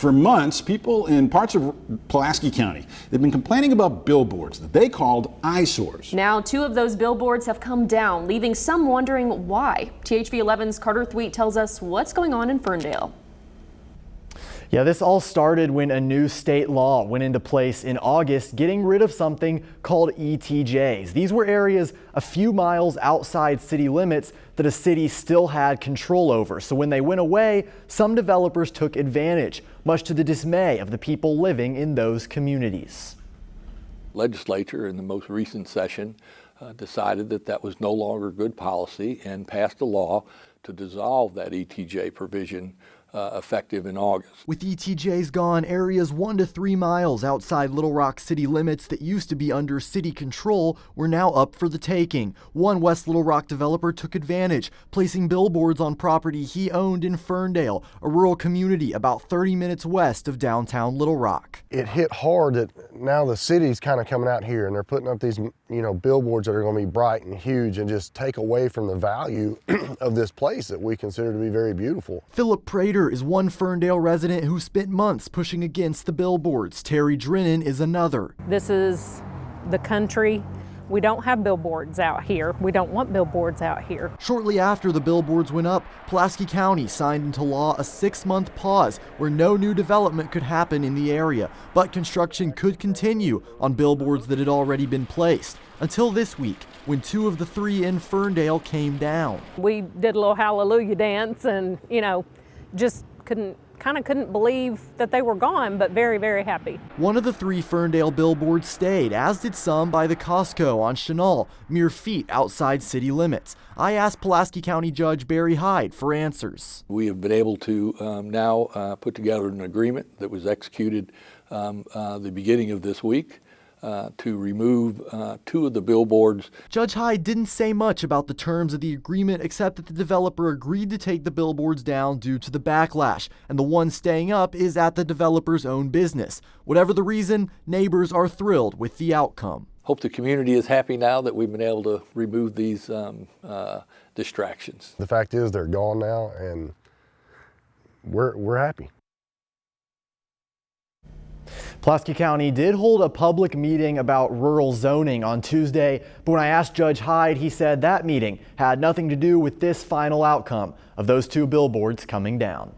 For months, people in parts of Pulaski County, they've been complaining about billboards that they called eyesores. Now 2 of those billboards have come down, leaving some wondering why. THV 11's Carter Thweet tells us what's going on in Ferndale. Yeah, this all started when a new state law went into place in August, getting rid of something called ETJs. These were areas a few miles outside city limits that a city still had control over. So when they went away, some developers took advantage, much to the dismay of the people living in those communities. Legislature in the most recent session decided that that was no longer good policy and passed a law to dissolve that ETJ provision effective in August. With ETJs gone, areas 1 to 3 miles outside Little Rock city limits that used to be under city control were now up for the taking. One West Little Rock developer took advantage, placing billboards on property he owned in Ferndale, a rural community about 30 minutes west of downtown Little Rock. It hit hard that now the city's kind of coming out here and they're putting up these, billboards that are going to be bright and huge and just take away from the value of this place that we consider to be very beautiful. Philip Prater is one Ferndale resident who spent months pushing against the billboards. Terry Drennan is another. This is the country. We don't have billboards out here. We don't want billboards out here. Shortly after the billboards went up, Pulaski County signed into law a 6-month pause where no new development could happen in the area, but construction could continue on billboards that had already been placed until this week when 2 of the 3 in Ferndale came down. We did a little hallelujah dance and, just couldn't believe that they were gone, but very, very happy. One of the 3 Ferndale billboards stayed, as did some by the Costco on Chenal, mere feet outside city limits. I asked Pulaski County Judge Barry Hyde for answers. We have been able to now put together an agreement that was executed the beginning of this week to remove 2 of the billboards. Judge Hyde didn't say much about the terms of the agreement except that the developer agreed to take the billboards down due to the backlash, and the one staying up is at the developer's own business. Whatever the reason, neighbors are thrilled with the outcome. Hope the community is happy now that we've been able to remove these distractions. The fact is they're gone now and we're happy. Pulaski County did hold a public meeting about rural zoning on Tuesday, but when I asked Judge Hyde, he said that meeting had nothing to do with this final outcome of those 2 billboards coming down.